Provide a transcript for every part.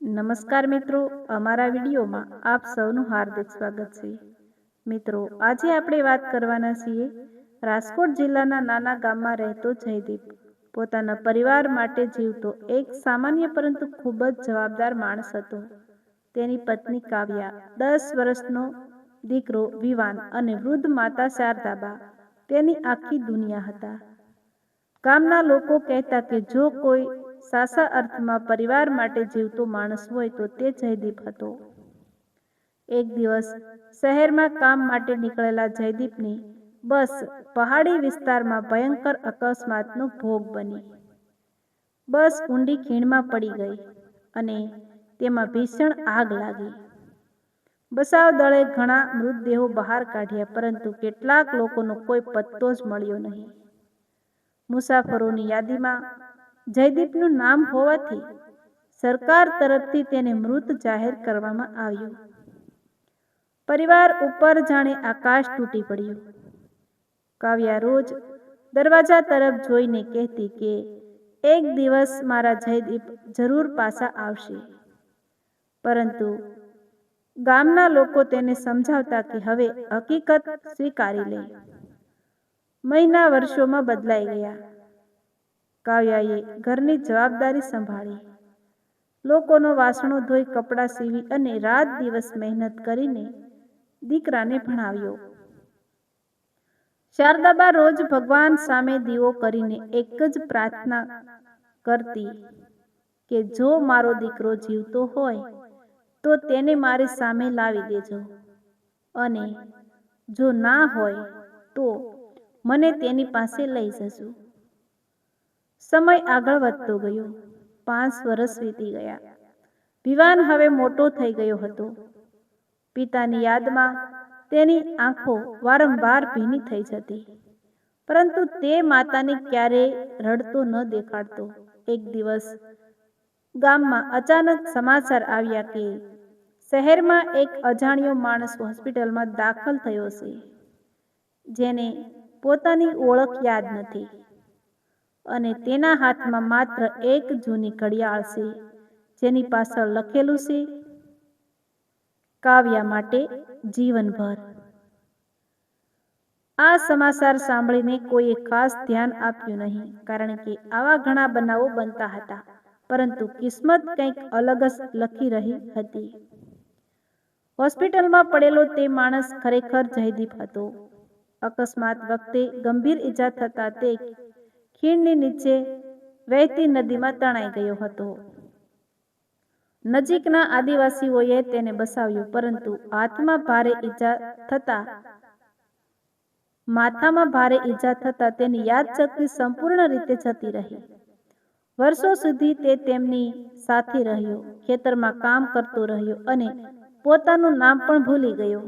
નમસ્કાર મિત્રો, અમારા વિડીયોમાં આપ સૌનું હાર્દિક સ્વાગત છે. મિત્રો, આજે આપણે વાત કરવાના છીએ રાજકોટ જિલ્લાના નાના ગામમાં રહેતો જયદીપ. પોતાના પરિવાર માટે જીવતો એક સામાન્ય પરંતુ ખૂબ જ જવાબદાર માણસ હતો. તેની પત્ની કાવ્યા, 10 વર્ષનો દીકરો વિવાન અને વૃદ્ધ માતા શારદાબા તેની આખી દુનિયા હતા. ગામના લોકો કહેતા કે જો કોઈ સાચા અર્થમાં પરિવાર માટે જીવતો માણસ હોય તો તે જયદીપ હતો. એક દિવસ શહેરમાં કામ માટે નીકળેલા જયદીપની બસ પહાડી વિસ્તારમાં ભયંકર અકસ્માતનો ભોગ બની. બસ ઊંડી ખીણમાં પડી ગઈ અને તેમાં ભીષણ આગ લાગી. બચાવ દળે ઘણા મૃતદેહો બહાર કાઢ્યા, પરંતુ કેટલાક લોકોનો કોઈ પત્તો જ મળ્યો નહીં. મુસાફરોની યાદીમાં જયદીપનું નામ હોવાથી સરકાર તરફથી તેને મૃત જાહેર કરવામાં આવ્યું. પરિવાર ઉપર જાણે આકાશ તૂટી પડ્યું. કાવ્યા રોજ દરવાજા તરફ જોઈને કહેતી કે એક દિવસ મારા જયદીપ જરૂર પાછા આવશે. પરંતુ ગામના લોકો તેને સમજાવતા કે હવે હકીકત સ્વીકારી લે. મહિના વર્ષોમાં બદલાઈ ગયા. કાવ્યાએ ઘરની જવાબદારી સંભાળી. લોકોનો વાસણો ધોઈ, કપડાં સીવી અને રાત દિવસ મહેનત કરીને દીકરાને ભણાવ્યો. શારદાબા રોજ ભગવાન સામે દીવો કરીને એક જ પ્રાર્થના કરતી કે જો મારો દીકરો જીવતો હોય તો તેને મારી સામે લાવી દેજો, અને જો ના હોય તો મને તેની પાસે લઈ જજો. સમય આગળ વધતો ગયો. 5 વર્ષ વીતી ગયા. વિવાન હવે મોટો થઈ ગયો હતો. પિતાની યાદમાં તેની આંખો વારંવાર ભીની થઈ જતી, પરંતુ તે માતાને ક્યારેય રડતો ન દેખાડતો. એક દિવસ ગામમાં અચાનક સમાચાર આવ્યા કે શહેરમાં એક અજાણ્યો માણસ હોસ્પિટલમાં દાખલ થયો છે, જેને પોતાની ઓળખ યાદ નથી અને તેના હાથમાં માત્ર એક જૂની ઘડિયાળ છે, જેની પાછળ લખેલું છે કાવ્યા માટે જીવનભર. આ સમાચાર સાંભળીને કોઈએ ખાસ ધ્યાન આપ્યું નહીં, કારણ કે આવા ઘણા બનાવો બનતા હતા, પરંતુ કિસ્મત કંઈક અલગ જ લખી રહી હતી. હોસ્પિટલમાં પડેલો તે માણસ ખરેખર જયદીપ હતો. અકસ્માત વખતે ગંભીર ઈજા થતા તે ખીણની નીચે વહેતી નદીમાં તણાઈ ગયો હતો. નજીકના આદિવાસીઓએ તેને બચાવ્યો, પરંતુ માથામાં ભારે ઈજા થતા તેની યાદશક્તિ સંપૂર્ણ રીતે જતી રહી. વર્ષો સુધી તે તેમની સાથે રહ્યો, ખેતરમાં કામ કરતો રહ્યો અને પોતાનું નામ પણ ભૂલી ગયો.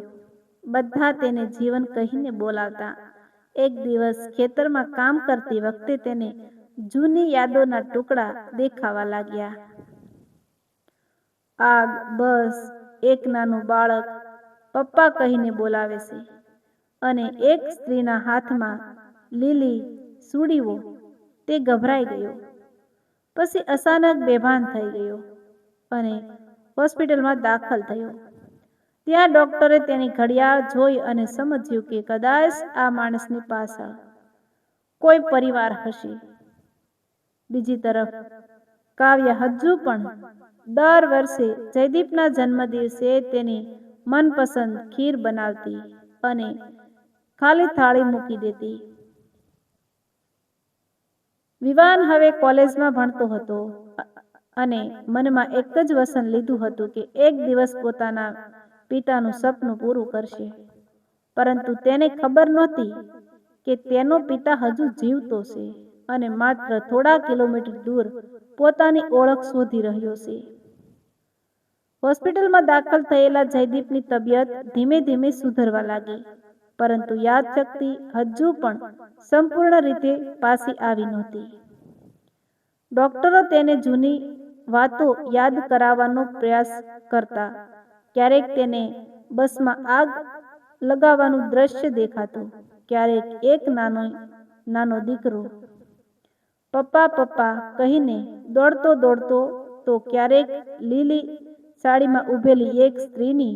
બધા તેને જીવન કહીને બોલાવતા. એક દિવસ ખેતરમાં કામ કરતી વખતે તેને જૂની યાદોના ટુકડા દેખાવા લાગ્યા. આગ, બસ, એક નાનું બાળક પપ્પા કહીને બોલાવે છે, અને એક સ્ત્રીના હાથમાં લીલી સુડીઓ. તે ગભરાઈ ગયો. પછી અચાનક બેભાન થઈ ગયો અને હોસ્પિટલમાં દાખલ થયો. ત્યાં ડોક્ટરે તેની ઘડિયાળ જોઈ અને સમજ્યું કે કદાચ આ માણસની પાછળ કોઈ પરિવાર હશે. બીજી તરફ કાવ્યા હજુ પણ દર વર્ષે જયદીપના જન્મદિવસે તેની મનપસંદ ખીર બનાવતી અને ખાલી થાળી મૂકી દેતી. વિવાન હવે કોલેજમાં ભણતો હતો અને મનમાં એક જ વચન લીધું હતું કે એક દિવસ પોતાના પિતાનું સપનું પૂરું કરશે. પરંતુ તેને ખબર નહોતી કે તેનો પિતા હજુ જીવતો છે અને માત્ર થોડા કિલોમીટર દૂર પોતાની ઓળખ શોધી રહ્યો છે. હોસ્પિટલમાં દાખલ થયેલા જયદીપની તબિયત ધીમે ધીમે સુધરવા લાગી, પરંતુ યાદશક્તિ હજુ પણ સંપૂર્ણ રીતે પાછી આવી નહોતી. ડોક્ટરો તેને જૂની વાતો યાદ કરાવવાનો પ્રયાસ કરતા. ક્યારેક તેને બસમાં આગ લગાવવાનું દ્રશ્ય દેખાતું, ક્યારેક એક નાનો દીકરો પપ્પા પપ્પા કહીને દોડતો દોડતો તો ક્યારેક લીલી સાડીમાં ઊભેલી એક સ્ત્રીની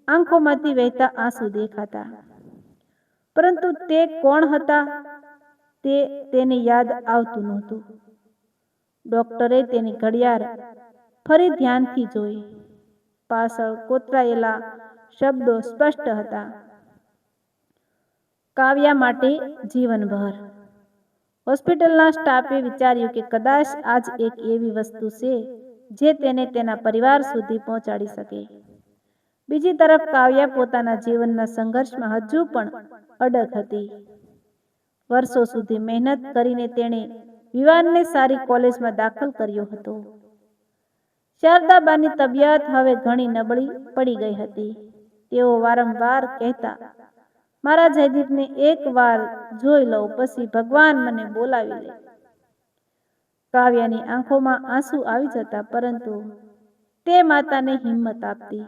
આંખોમાંથી વહેતા આંસુ દેખાતા. પરંતુ તે કોણ હતા તે તેને યાદ આવતું નહોતું. ડોક્ટરે તેની ઘડિયાળ ફરી ધ્યાનથી જોઈ. પાછળ કોતરાયેલા શબ્દો સ્પષ્ટ હતા, કાવ્યા માટે જીવનભર. હોસ્પિટલના સ્ટાફે વિચાર્યું કે કદાચ આજ એક એવી વસ્તુ છે જે તેને તેના પરિવાર સુધી પહોંચાડી શકે. બીજી તરફ કાવ્યા પોતાના જીવનના સંઘર્ષમાં હજુ પણ અડગ હતી. વર્ષો સુધી મહેનત કરીને તેણે વિવાનને સારી કોલેજમાં દાખલ કર્યો હતો. શારદાબાની તબિયત હવે ઘણી નબળી પડી ગઈ હતી. તેઓ વારંવાર કહેતા, મારા જયદીપને એક વાર જોઈ લઉં, પછી ભગવાન મને બોલાવી લે. કાવ્યાની આંખોમાં આંસુ આવી જતા, પરંતુ તે માતાને હિંમત આપતી.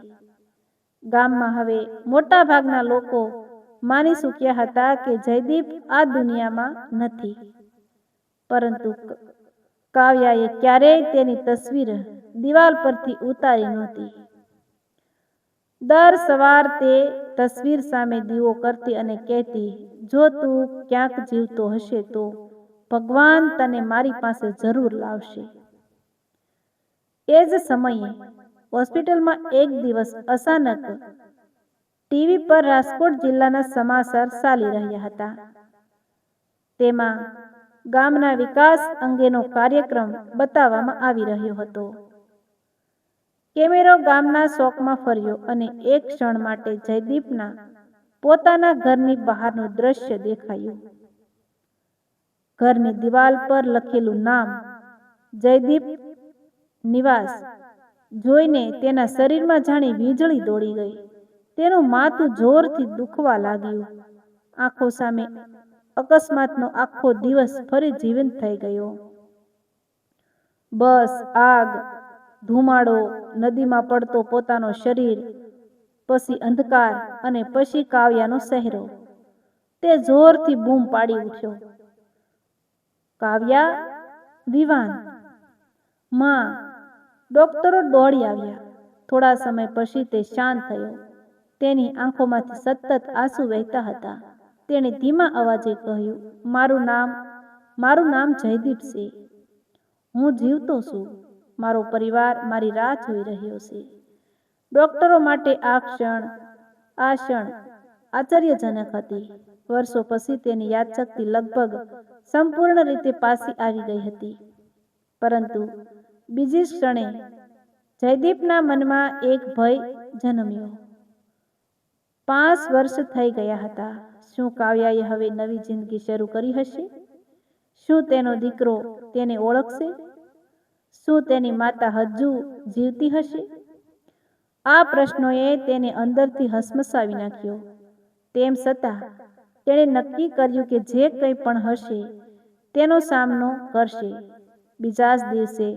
ગામમાં હવે મોટા ભાગના લોકો માની ચૂક્યા હતા કે જયદીપ આ દુનિયામાં નથી, પરંતુ કાવ્યાએ ક્યારેય તેની તસવીર દિવાલ પરથી ઉતારી નહોતી. દર સવાર તે તસવીર સામે દીવો કરતી અને કહેતી, જો તું ક્યાંક જીવતો હશે તો ભગવાન તને મારી પાસે જરૂર લાવશે. એ જ સમયે હોસ્પિટલમાં એક દિવસ અચાનક ટીવી પર રાજકોટ જિલ્લાના સમાચાર ચાલી રહ્યા હતા. તેમાં ગામના વિકાસ અંગેનો કાર્યક્રમ બતાવવામાં આવી રહ્યો હતો. કેમેરો ગામના ચોકમાં ફર્યો અને એક ક્ષણ માટે જયદીપના પોતાના ઘરની બહારનું દ્રશ્ય દેખાયું. ઘરની દિવાલ પર લખેલું નામ જયદીપ નિવાસ જોઈને તેના શરીરમાં જાણે વીજળી દોડી ગઈ. તેનું માથું જોરથી દુખવા લાગ્યું. આંખો સામે અકસ્માતનો આખો દિવસ ફરી જીવંત થઈ ગયો. બસ, આગ, ધુમાડો, નદીમાં પડતો પોતાનો શરીર, પછી અંધકાર અને પછી કાવ્યાનો ચહેરો. તે જોરથી બૂમ પાડી ઉઠ્યો, કાવ્યા! વિવાન! માં! ડોક્ટરો દોડી આવ્યા. થોડા સમય પછી તે શાંત થયો. તેની આંખોમાંથી સતત આંસુ વહેતા હતા. તેણે ધીમા અવાજે કહ્યું, મારું નામ જયદીપ છે. હું જીવતો છું. મારો પરિવાર મારી રાહ જોઈ રહ્યો છે. ડોક્ટરો માટે આ ક્ષણ આશ્ચર્યજનક હતી. વર્ષો પછી તેની યાદશક્તિ લગભગ સંપૂર્ણ રીતે પાછી આવી ગઈ હતી. પરંતુ બીજી ક્ષણે જયદીપના મનમાં એક ભય જન્મ્યો. 5 વર્ષ થઈ ગયા હતા. શું કાવ્યાએ હવે નવી જિંદગી શરૂ કરી હશે? શું તેનો દીકરો તેને ઓળખશે? શું તેની માતા હજુ જીવતી હશે? આ પ્રશ્નોએ તેને અંદરથી હસમસાવી નાખ્યો. તેમ છતાં તેણે નક્કી કર્યું કે જે કંઈ પણ હશે તેનો સામનો કરશે. બીજા જ દિવસે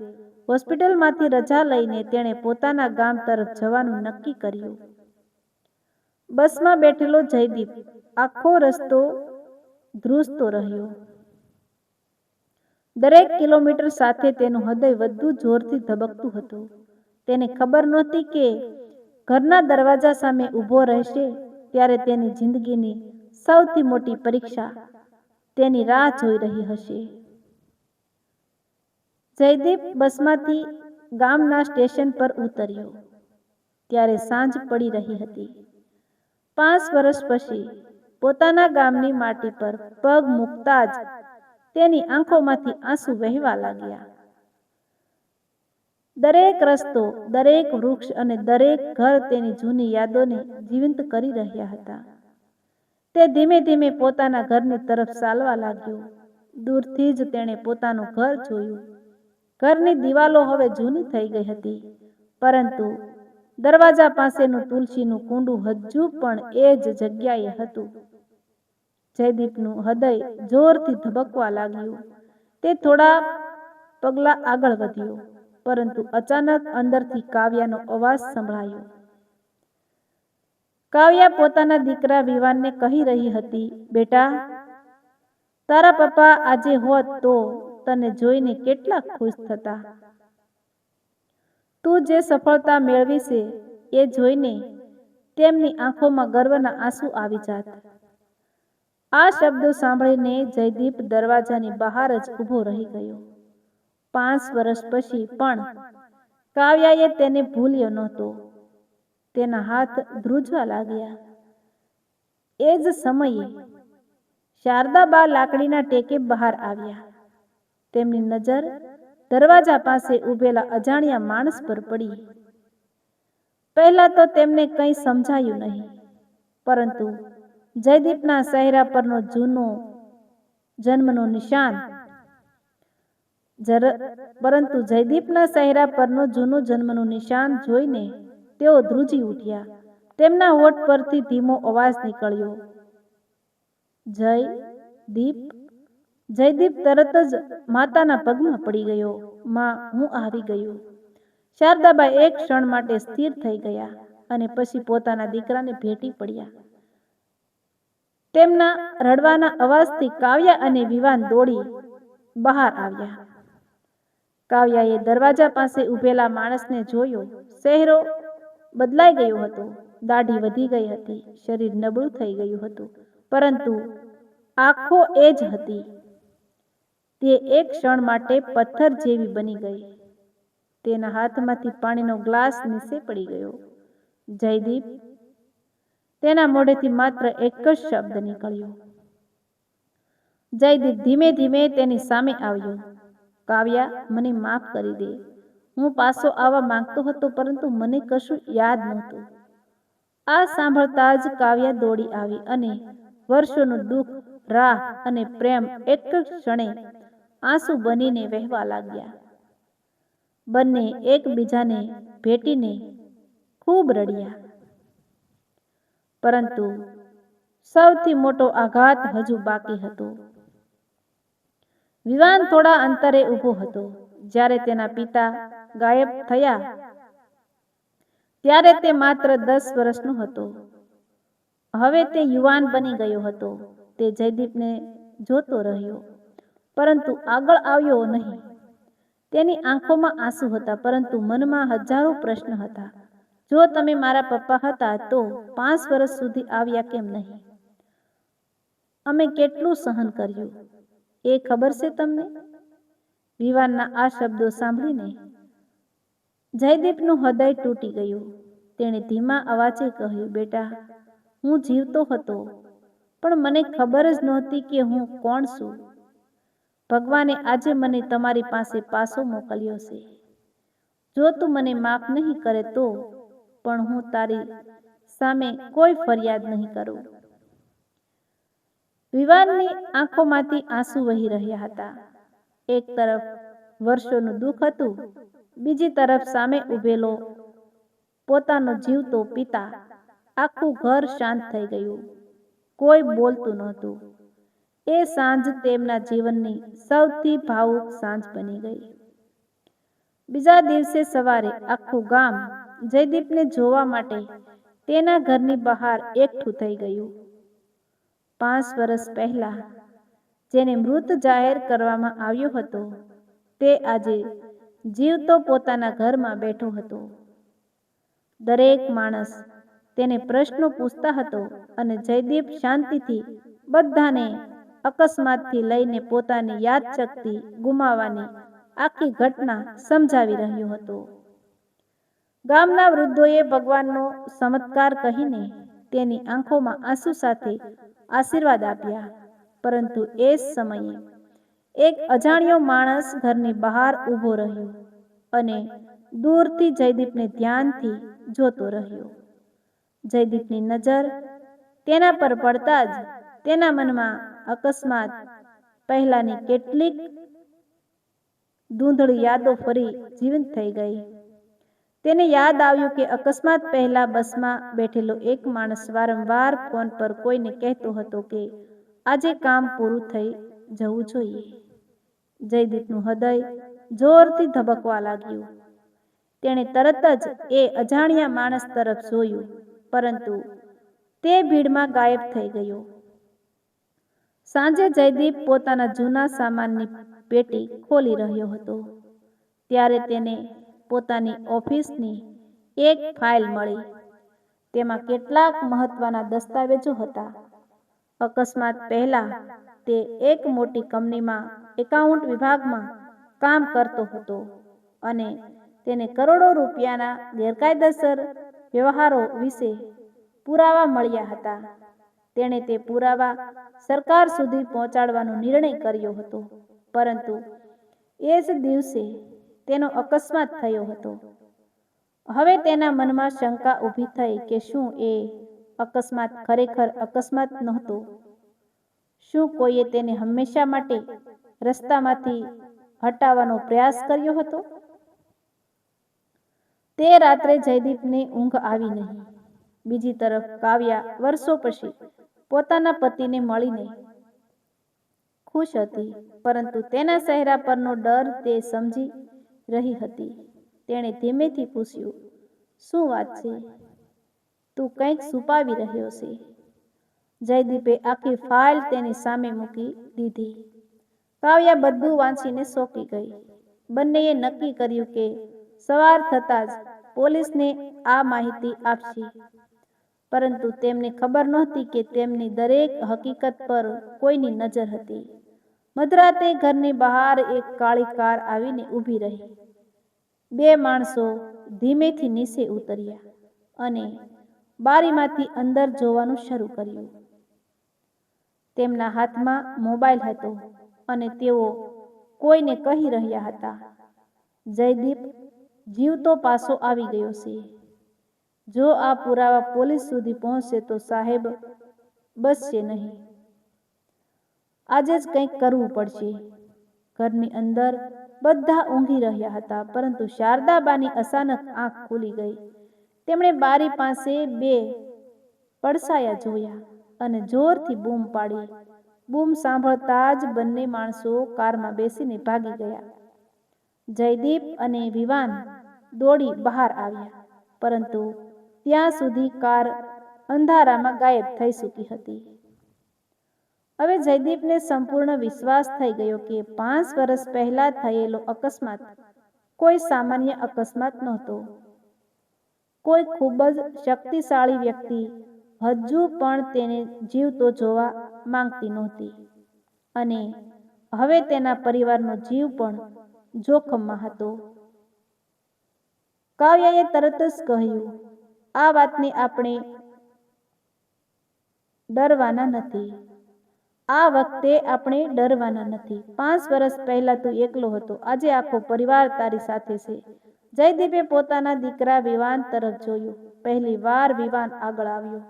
હોસ્પિટલમાંથી રજા લઈને તેણે પોતાના ગામ તરફ જવાનું નક્કી કર્યું. બસમાં બેઠેલો જયદીપ આખો રસ્તો ધ્રુજતો રહ્યો. દરેક કિલોમીટર સાથે તેનું હૃદય વધુ જોરથી ધબકતું હતું. તેને ખબર નહોતી કે ઘરના દરવાજા સામે ઊભો રહેશે ત્યારે તેની જિંદગીની સૌથી મોટી પરીક્ષા તેની રાહ જોઈ રહી હશે. જયદીપ બસમાંથી ગામના સ્ટેશન પર ઉતર્યો ત્યારે સાંજ પડી રહી હતી. 5 વર્ષ પછી પોતાના ગામની માટી પર પગ મૂકતા જ તેની આંખોમાંથી આંસુ વહેવા લાગ્યા. દરેક રસ્તો, દરેક વૃક્ષ અને દરેક ઘર તેની જૂની યાદોને જીવંત કરી રહ્યા હતા. તે ધીમે ધીમે પોતાના ઘરની તરફ ચાલવા લાગ્યો. દૂરથી જ તેણે પોતાનું ઘર જોયું. ઘરની દિવાલો હવે જૂની થઈ ગઈ હતી, પરંતુ દરવાજા પાસેનું તુલસીનું કુંડું હજુ પણ એ જ જગ્યાએ હતું. જયદીપનું હૃદય જોરથી ધબકવા લાગ્યું. તે થોડા પગલાં આગળ વધ્યો, પરંતુ અચાનક અંદરથી કાવ્યાનો અવાજ સંભળાયો. કાવ્યા પોતાના દીકરા વિવાનને કહી રહી હતી, બેટા, તારા પપ્પા આજે હોત તો તને જોઈને કેટલા ખુશ થતા. તું જે સફળતા મેળવી છે એ જોઈને તેમની આંખોમાં ગર્વના આંસુ આવી જાત. આ શબ્દો સાંભળીને જયદીપ દરવાજાની બહાર જ ઊભો રહી ગયો. 5 વર્ષ પછી પણ કાવ્યાએ તેને ભૂલ્યો નહોતો. તેના હાથ ધ્રુજવા લાગ્યા. એ જ સમયે શારદાબા લાકડીના ટેકે બહાર આવ્યા. તેમની નજર દરવાજા પાસે ઊભેલા અજાણ્યા માણસ પર પડી. પહેલા તો તેમને કંઈ સમજાયું નહીં, પરંતુ જયદીપના ચહેરા પરનો જન્મનું નિશાન જોઈને તેઓ ધ્રુજી ઉઠ્યા. તેમના હોઠ પરથી ધીમો અવાજ નીકળ્યો, જયદીપ. જયદીપ તરત જ માતાના પગમાં પડી ગયો. માં, હું આવી ગયો. શારદાબા એક ક્ષણ માટે સ્થિર થઈ ગયા અને પછી પોતાના દીકરાને ભેટી પડ્યા. તેમના રડવાના અવાજથી કાવ્યા અને વિવાન દોડી બહાર આવ્યા. કાવ્યાએ દરવાજા પાસે ઊભેલા માણસને જોયો. ચહેરો બદલાઈ ગયો હતો. દાઢી વધી ગઈ હતી. શરીર નબળું થઈ ગયું હતું, પરંતુ આંખો એ જ હતી. તે એક ક્ષણ માટે પથ્થર જેવી બની ગઈ. તેના હાથમાંથી પાણીનો ગ્લાસ નીચે પડી ગયો. જયદીપ. તેના મોઢેથી માત્ર એક જ શબ્દ નીકળ્યો. જયદીપ ધીમે ધીમે તેની સામે આવ્યો. કાવ્યા, મને માફ કરી દે. હું પાછો આવવા માંગતો હતો, પરંતુ મને કશું યાદ નહોતું. આ સાંભળતા જ કાવ્યા દોડી આવી અને વર્ષોનું દુઃખ, રાહ અને પ્રેમ એક જ ક્ષણે આંસુ બનીને વહેવા લાગ્યા. બંને એકબીજાને ભેટીને ખૂબ રડ્યા. પરંતુ સૌથી મોટો આઘાત હજુ બાકી હતો. વિવાન થોડા અંતરે ઊભો હતો. જ્યારે તેના પિતા ગાયબ થયા ત્યારે તે માત્ર 10 વર્ષનો હતો. હવે તે યુવાન બની ગયો હતો. તે જયદીપને જોતો રહ્યો, પરંતુ આગળ આવ્યો નહીં. તેની આંખોમાં આંસુ હતા, પરંતુ મનમાં હજારો પ્રશ્ન હતા. જો તમે મારા પપ્પા હતા તો 5 વર્ષ સુધી આવ્યા કેમ નહીં? અમે કેટલું સહન કર્યું એ ખબર છે તમને? વિવાનના આ શબ્દો સાંભળીને જયદીપનું હૃદય તૂટી ગયું. તેણે ધીમા અવાજે કહ્યું, બેટા, હું જીવતો હતો, પણ મને ખબર જ નહોતી કે હું કોણ છું. ભગવાને આજે મને તમારી પાસે પાછો મોકલ્યો છે. જો તું મને માફ નહીં કરે તો પણ હું તારી સામે કોઈ ફરિયાદ નહીં કરું. વિવાનની આંખોમાંથી આંસુ વહી રહ્યા હતા. એક તરફ વર્ષોનું દુઃખ હતું, બીજી તરફ સામે ઊભેલો પોતાનો જીવતો પિતા. આખું ઘર શાંત થઈ ગયું. કોઈ બોલતું નહોતું. એ સાંજ તેમના જીવનની સૌથી ભાવુક સાંજ બની ગઈ. બીજા દિવસે સવારે આખું ગામ જયદીપને જોવા માટે તેના ઘરની બહાર એકઠું થઈ ગયું. 5 વર્ષ પહેલા જેને મૃત જાહેર કરવામાં આવ્યો હતો, તે આજે જીવતો પોતાના ઘરમાં બેઠો હતો. દરેક માણસ તેને પ્રશ્નો પૂછતા હતો અને જયદીપ શાંતિથી બધાને અકસ્માતથી લઈને પોતાની યાદશક્તિ ગુમાવવાની આખી ઘટના સમજાવી રહ્યો હતો. ગામના વૃદ્ધોએ ભગવાનનો ચમત્કાર કહીને તેની આંખોમાં આંસુ સાથે આશીર્વાદ આપ્યા. પરંતુ એ જ સમયે એક અજાણ્યો માણસ ઘરની બહાર ઊભો રહ્યો અને દૂરથી જયદીપને ધ્યાનથી જોતો રહ્યો. જયદીપની નજર તેના પર પડતા જ તેના મનમાં અકસ્માત પહેલાની કેટલીક ધૂંધળી યાદો ફરી જીવંત થઈ ગઈ. તેને યાદ આવ્યું કે અકસ્માત પહેલા બસમાં બેઠેલો એક માણસ વારંવાર ફોન પર કોઈને કહેતો હતો કે આજે કામ પૂરું થઈ જવું જોઈએ. જયદીપનું હૃદય જોરથી ધબકવા લાગ્યું. તેણે તરત જ એ અજાણ્યા માણસ તરફ જોયું, પરંતુ તે ભીડમાં ગાયબ થઈ ગયો. સાંજે જયદીપ પોતાના જૂના સામાનની પેટી ખોલી રહ્યો હતો ત્યારે તેને પોતાની ઓફિસની એક ફાઇલ મળી. તેમાં કેટલાક મહત્વના દસ્તાવેજો હતા. અકસ્માત પહેલા તે એક મોટી કંપનીમાં એકાઉન્ટ વિભાગમાં કામ કરતો હતો અને તેને કરોડો રૂપિયાના ગેરકાયદેસર વ્યવહારો વિશે પુરાવા મળ્યા હતા. તેણે તે પુરાવા સરકાર સુધી પહોંચાડવાનો નિર્ણય કર્યો હતો, પરંતુ એ જ દિવસે તેનો અકસ્માત થયો હતો. હવે તેના મનમાં શંકા ઊભી થઈ કે શું એ અકસ્માત ખરેખર અકસ્માત નહોતો? શું કોઈએ તેને હંમેશા માટે રસ્તામાંથી હટાવવાનો પ્રયાસ કર્યો હતો? તે રાત્રે જયદીપને ઊંઘ આવી નહીં. બીજી તરફ કાવ્યા વર્ષો પછી પોતાના પતિને મળીને ખુશ હતી, પરંતુ તેના ચહેરા પરનો ડર તે સમજી રહી હતી. તેણે ધીમેથી પૂછ્યું, શું વાત છે? તું કંઈક છુપાવી રહ્યો છે? જયદીપે આખી ફાઇલ તેની સામે મૂકી દીધી. કાવ્યા બધું વાંચીને ચોંકી ગઈ. બંનેએ નક્કી કર્યું કે સવાર થતાં જ પોલીસને આ માહિતી આપશે, પરંતુ તેમને ખબર નહોતી કે તેમની દરેક હકીકત પર કોઈની નજર હતી. મધરાતે ઘરની બહાર એક કાળી કાર આવીને ઊભી રહી. બે માણસો ધીમેથી નીચે ઉતર્યા અને બારીમાંથી અંદર જોવાનું શરૂ કર્યું. તેમના હાથમાં મોબાઈલ હતો અને તેઓ કોઈને કહી રહ્યા હતા, જયદીપ જીવતો પાછો આવી ગયો છે. જો આ પુરાવા પોલીસ સુધી પહોંચશે તો સાહેબ બચશે નહીં. આજે જ કંઈક કરવું પડશે. ઘરની અંદર બધા ઊંઘી રહ્યા હતા, પરંતુ શારદાબાની અચાનક આંખ ખુલી ગઈ. તેમણે બારી પાસે બે પડછાયા જોયા અને જોરથી બૂમ પાડી. બૂમ સાંભળતા જ બંને માણસો કારમાં બેસીને ભાગી ગયા. જયદીપ અને વિવાન દોડી બહાર આવ્યા, પરંતુ ત્યાં સુધી કાર અંધારામાં ગાયબ થઈ ચૂકી હતી. હવે જયદીપને સંપૂર્ણ વિશ્વાસ થઈ ગયો કે 5 વર્ષ પહેલા થયેલો અકસ્માત કોઈ સામાન્ય અકસ્માત નહોતો. કોઈ ખૂબ જ શક્તિશાળી વ્યક્તિ હજુ પણ તેને જીવતો જોવા માંગતી નહોતી, અને હવે તેના પરિવારનો જીવ પણ જોખમમાં હતો. કાવ્યાએ તરત જ કહ્યું, આ વાતને આપણે ડરવાના નથી. આ વખતે આપણે ડરવાના નથી. 5 વર્ષ પહેલા તું એકલો હતો, આજે આખો પરિવાર તારી સાથે છે. જયદીપે પોતાના દીકરા વિવાન તરફ જોયું. પહેલી વાર વિવાન આગળ આવ્યો.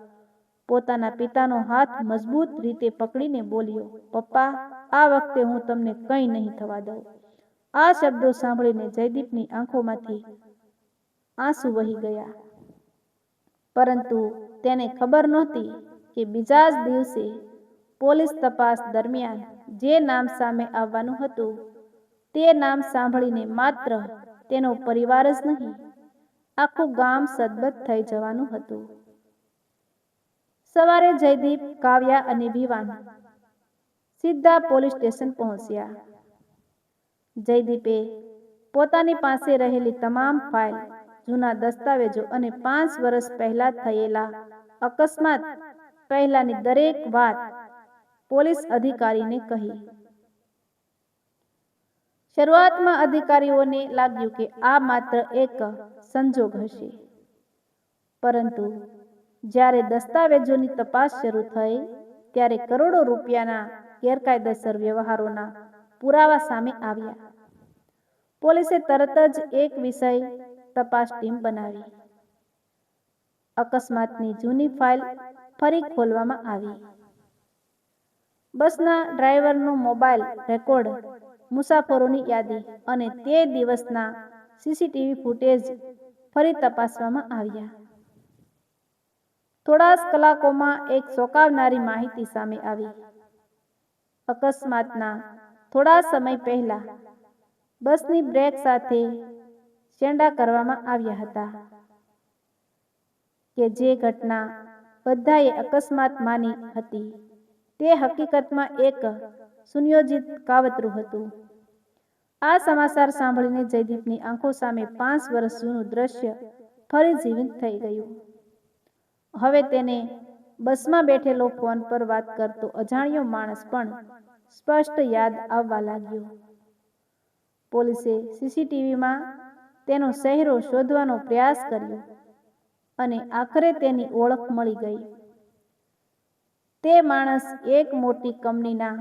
પોતાના પિતાનો હાથ મજબૂત રીતે પકડીને બોલ્યો, પપ્પા, આ વખતે હું તમને કંઈ નહીં થવા દઉં. આ શબ્દો સાંભળીને જયદીપની આંખોમાંથી આંસુ વહી ગયા, પરંતુ તેને ખબર નહોતી કે બીજા જ દિવસે પોલીસ તપાસ દરમિયાન જે નામ સામે આવવાનું હતું, તે નામ સાંભળીને માત્ર તેનો પરિવાર જ નહીં, આખું ગામ સદબદ થઈ જવાનું હતું. સવારે જયદીપ, કાવ્યા અને વિવાન સીધા પોલીસ સ્ટેશન પહોંચ્યા. જયદીપે પોતાની પાસે રહેલી તમામ ફાઇલ, જૂના દસ્તાવેજો અને 5 વર્ષ પહેલા થયેલા અકસ્માત પહેલાની દરેક વાત પોલીસ અધિકારીને કહી. શરૂઆતમાં અધિકારીઓને લાગ્યું કે આ માત્ર એક સંજોગ હશે, પરંતુ જ્યારે દસ્તાવેજોની તપાસ શરૂ થઈ ત્યારે કરોડો રૂપિયાના ગેરકાયદેસર વ્યવહારોના પુરાવા સામે આવ્યા. પોલીસે તરત જ એક વિષય તપાસ ટીમ બનાવી. અકસ્માતની જૂની ફાઇલ ફરી ખોલવામાં આવી. બસના ડ્રાઈવરનો મોબાઈલ રેકોર્ડ, મુસાફરોની યાદી અને તે દિવસના સીસીટીવી ફૂટેજ ફરી તપાસવામાં આવ્યા. થોડા જ કલાકોમાં એક ચોંકાવનારી માહિતી સામે આવી. અકસ્માતના થોડા સમય પહેલા બસની બ્રેક સાથે છેડા કરવામાં આવ્યા હતા, કે જે ઘટના બધાએ અકસ્માત માની હતી તે હકીકતમાં એક સુનિયોજિત કાવતરું હતું. આ સમાચાર સાંભળીને જયદીપની આંખો સામે 5 વર્ષ જૂનું દ્રશ્ય ફરી જીવંત થઈ ગયું. હવે તેને બસમાં બેઠેલો ફોન પર વાત કરતો અજાણ્યો માણસ પણ સ્પષ્ટ યાદ આવવા લાગ્યો. પોલીસે સીસીટીવીમાં તેનો ચહેરો શોધવાનો પ્રયાસ કર્યો અને આખરે તેની ઓળખ મળી ગઈ. તે માણસ એક મોટી કંપનીના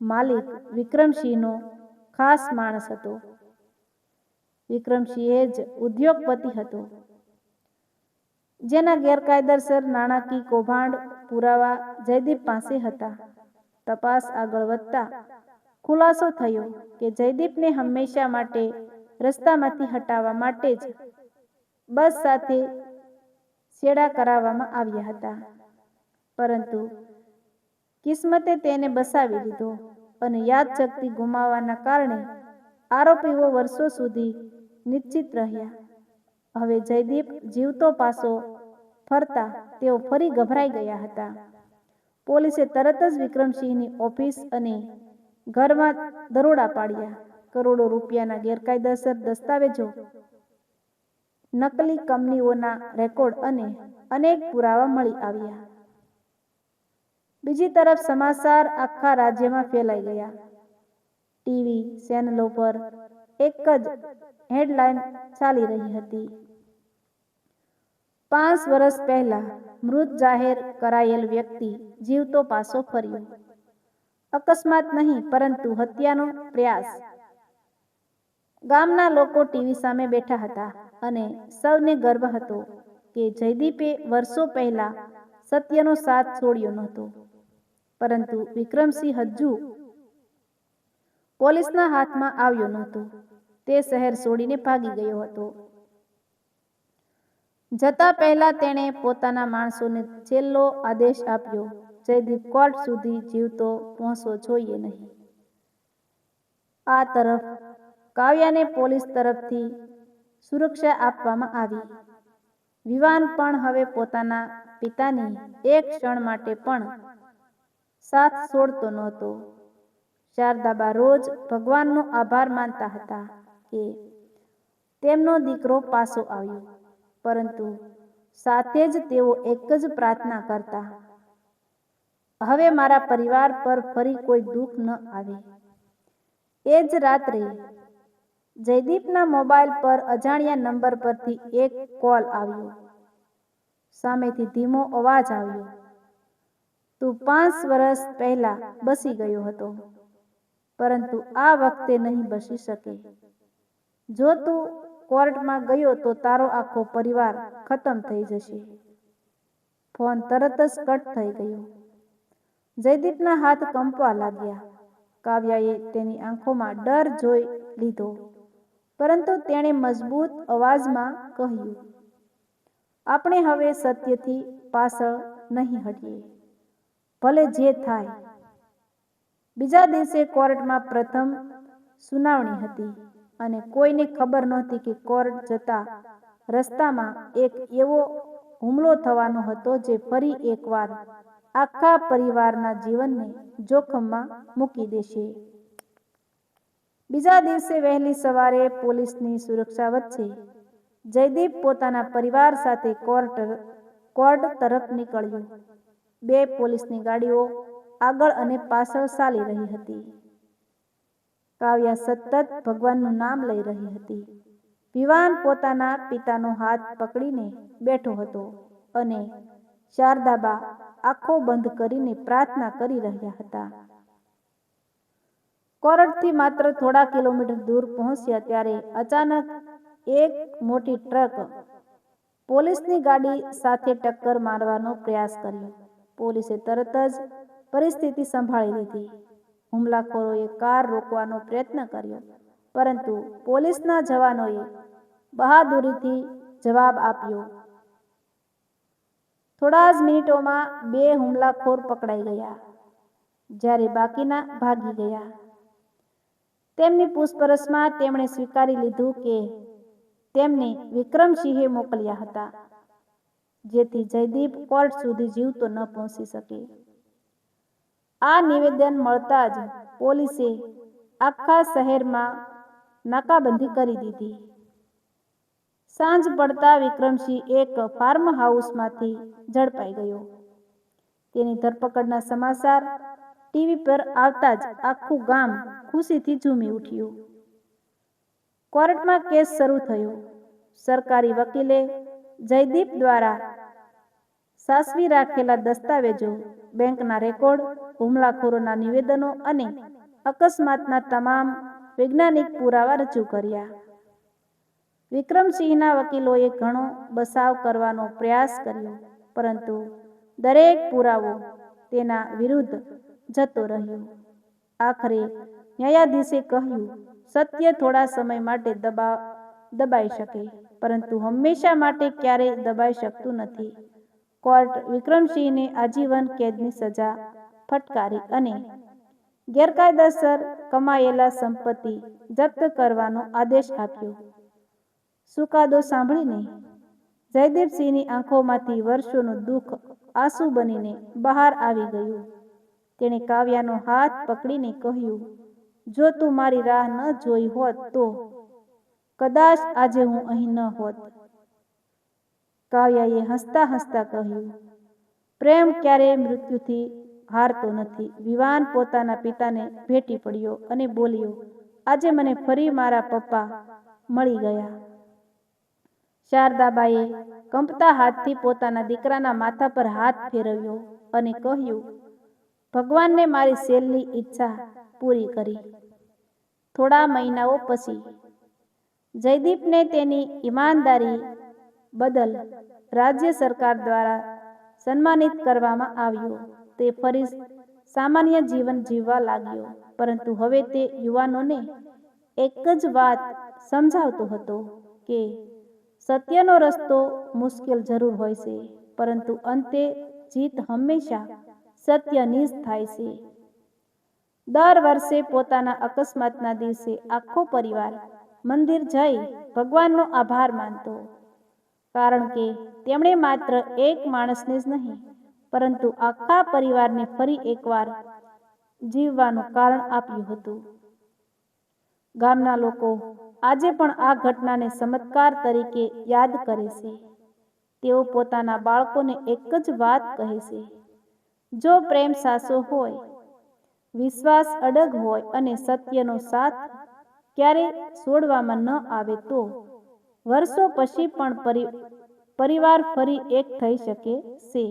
માલિક વિક્રમસિંહનો ખાસ માણસ હતો. વિક્રમસિંહ જ ઉદ્યોગપતિ હતો, જેના ગેરકાયદેસર નાણાકીય કૌભાંડ પુરાવા જયદીપ પાસે હતા. તપાસ આગળ વધતા ખુલાસો થયો કે જયદીપને હંમેશા માટે રસ્તામાંથી હટાવવા માટે જ બસ સાથે છેડા કરાવવામાં આવ્યા હતા. પરંતુ કિસ્મતે તેને બચાવી લીધો અને યાદશક્તિ ગુમાવવાના કારણે આરોપીઓ વર્ષો સુધી નિશ્ચિત રહ્યા. હવે જયદીપ જીવતો પાછો ફરતા તેઓ ફરી ગભરાઈ ગયા હતા. પોલીસે તરત જ વિક્રમસિંહની ઓફિસ અને ઘરમાં દરોડા પાડ્યા. કરોડો રૂપિયાના ગેરકાયદેસર દસ્તાવેજો, નકલી કંપનીઓના રેકોર્ડ અને અનેક પુરાવા મળી આવ્યા. બીજી તરફ સમાચાર આખા રાજ્યમાં ફેલાઈ ગયા. ટીવી ચેનલો પર એક જ હેડલાઇન ચાલી રહી હતી: 5 વર્ષ પહેલા મૃત જાહેર કરાયેલ વ્યક્તિ જીવતો પાછો ફર્યો. અકસ્માત નહીં, પરંતુ હત્યાનો પ્રયાસ. ગામના લોકો ટીવી સામે બેઠા હતા અને સૌને ગર્વ હતો કે જયદીપે વર્ષો પહેલા સત્યનો સાથ છોડ્યો નહોતો. પરંતુ વિક્રમસિંહ હજુ પોલીસના હાથમાં આવ્યો નહોતો. તે શહેર છોડીને ભાગી ગયો હતો. જતા પહેલા તેણે પોતાના માણસોને છેલ્લો આદેશ આપ્યો: જયદીપ કોર્ટ સુધી જીવતો પહોંચવો જોઈએ નહીં. આ તરફ કાવ્યાને પોલીસ તરફથી સુરક્ષા આપવામાં આવી. વિવાન પણ હવે પોતાના પિતાની એક ક્ષણ માટે પણ સાથ છોડતો નહોતો. શારદાબા રોજ ભગવાનનો આભાર માનતા હતા કે તેમનો દીકરો પાછો આવ્યો, પરંતુ સાથે જ તેઓ એક જ પ્રાર્થના કરતા: હવે મારા પરિવાર પર ફરી કોઈ દુઃખ ન આવે. એ જ રાત્રે જયદીપના મોબાઈલ પર અજાણ્યા નંબર પરથી એક કોલ આવ્યો. સામેથી ધીમો અવાજ આવ્યો: તું 5 વર્ષ પહેલા બચી ગયો હતો, પરંતુ આ વખતે નહીં બચી શકે. જો તું કોર્ટમાં ગયો તો તારો આખો પરિવાર ખતમ થઈ જશે. ફોન તરત જ કટ થઈ ગયો. જયદીપના હાથ કંપવા લાગ્યા. કાવ્યાએ તેની આંખોમાં ડર જોઈ લીધો, પરંતુ તેણે મજબૂત અવાજમાં કહ્યું: આપણે હવે સત્યથી પાછળ નહીં હટીએ, ભલે જે થાય. બીજા દિવસે કોર્ટમાં પ્રથમ સુનાવણી હતી અને કોઈને ખબર નહોતી કે કોર્ટ જતા રસ્તામાં એક એવો હુમલો થવાનો હતો જે ફરી એકવાર આખા પરિવારના જીવનને જોખમમાં મૂકી દેશે. બીજા દિવસે વહેલી સવારે પોલીસની સુરક્ષા વચ્ચે જયદીપ પોતાના પરિવાર સાથે કોર્ટ તરફ નીકળ્યો. 2 પોલીસની ગાડીઓ આગળ અને પાછળ ચાલી રહી હતી. કાવ્યા સતત ભગવાનનું નામ લઈ રહી હતી. વિવાન પોતાના પિતાનો હાથ પકડીને બેઠો હતો અને શારદાબા આંખો બંધ કરીને પ્રાર્થના કરી રહ્યા હતા. કોર્ટથી માત્ર થોડા કિલોમીટર દૂર પહોંચ્યા ત્યારે અચાનક એક મોટી ટ્રક પોલીસની ગાડી સાથે ટક્કર મારવાનો પ્રયાસ કર્યો. પોલીસે તરત જ પરિસ્થિતિ સંભાળી લીધી. હુમલાખોરોએ કાર રોકવાનો પ્રયત્ન કર્યો, પરંતુ પોલીસના જવાનોએ બહાદુરીથી જવાબ આપ્યો. થોડા જ મિનિટોમાં 2 હુમલાખોર પકડાઈ ગયા, જ્યારે બાકીના ભાગી ગયા. તેમની પૂછપરછમાં તેમણે સ્વીકારી લીધું કે તેમને વિક્રમસિંહે મોકલ્યા હતા, જેથી જયદીપ કોર્ટ સુધી જીવતો ન પહોંચી શકે. આ નિવેદન મળતા જ પોલીસે આખા શહેરમાં નાકાબંધી કરી દીધી. સાંજ પડતા વિક્રમસિંહ એક ફાર્મ હાઉસમાંથી ઝડપાઈ ગયો. તેની ધરપકડના સમાચાર ટીવી પર આવતા જ આખું ગામ ખુશીથી ઝૂમી ઉઠ્યું. કોર્ટમાં કેસ શરૂ થયો. સરકારી વકીલે જયદીપ દ્વારા સાચવી રાખેલા દસ્તાવેજો, બેંકના રેકોર્ડ, હુમલાખોરોના નિવેદનો અને અકસ્માતના તમામ વૈજ્ઞાનિક પુરાવા રજૂ કર્યા. વિક્રમસિંહના વકીલોએ ઘણો બચાવ કરવાનો પ્રયાસ કર્યો, પરંતુ દરેક પુરાવો તેના વિરુદ્ધ જતો રહ્યો. આખરે ન્યાયાધીશે કહ્યું, સત્ય થોડા સમય માટે દબાઈ શકે, પરંતુ હંમેશા માટે ક્યારેય દબાઈ શકતું નથી. કોર્ટ વિક્રમસિંહને આજીવન કેદની સજા ફટકારી અને ગેરકાયદેસર કમાયેલા સંપત્તિ જપ્ત કરવાનો આદેશ આપ્યો. ચુકાદો સાંભળીને જયદીપસિંહની આંખોમાંથી વર્ષોનું દુઃખ આંસુ બનીને બહાર આવી ગયું. તેણે કાવ્યાનો હાથ પકડીને કહ્યું, જો તું મારી રાહ ન જોઈ હોત તો કદાચ આજે હું અહીં ન હોત. કાવ્યાએ હસતા હસતા કહ્યું, પ્રેમ ક્યારેય મૃત્યુથી હારતો નથી. વિવાન પોતાના પિતાને ભેટી પડ્યો અને બોલ્યો, આજે મને ફરી મારા પપ્પા મળી ગયા. શારદાબાઈએ કંપતા હાથથી પોતાના દીકરાના માથા પર હાથ ફેરવ્યો અને કહ્યું, ભગવાનને મારી છેલ્લી ઈચ્છા પૂરી કરી. થોડા મહિનાઓ પછી જયદીપને તેની ઈમાનદારી બદલ રાજ્ય સરકાર દ્વારા સન્માનિત કરવામાં આવ્યો. તે ફરી સામાન્ય જીવન જીવવા લાગ્યો, પરંતુ હવે તે યુવાનોને એક જ વાત સમજાવતો હતો કે સત્યનો રસ્તો મુશ્કેલ જરૂર હોય છે, પરંતુ અંતે જીત હંમેશા સત્યની જ થાય છે. દર વર્ષે પોતાના અકસ્માતના દિવસે આખો પરિવાર મંદિર જઈ ભગવાનનો આભાર માનતો, કારણ કે તેમણે માત્ર એક માણસને જ નહીં, પરંતુ આખા પરિવારને ફરી એકવાર જીવવાનું કારણ આપ્યું હતું. ગામના લોકો આજે પણ આ ઘટનાને ચમત્કાર તરીકે યાદ કરે છે. તેઓ પોતાના બાળકોને એક જ વાત કહે છે, જો પ્રેમ સાચો હોય, વિશ્વાસ અડગ હોય અને સત્યનો સાથ ક્યારેય છોડવામાં ન આવે તો વર્ષો પછી પણ પરિવાર ફરી એક થઈ શકે છે.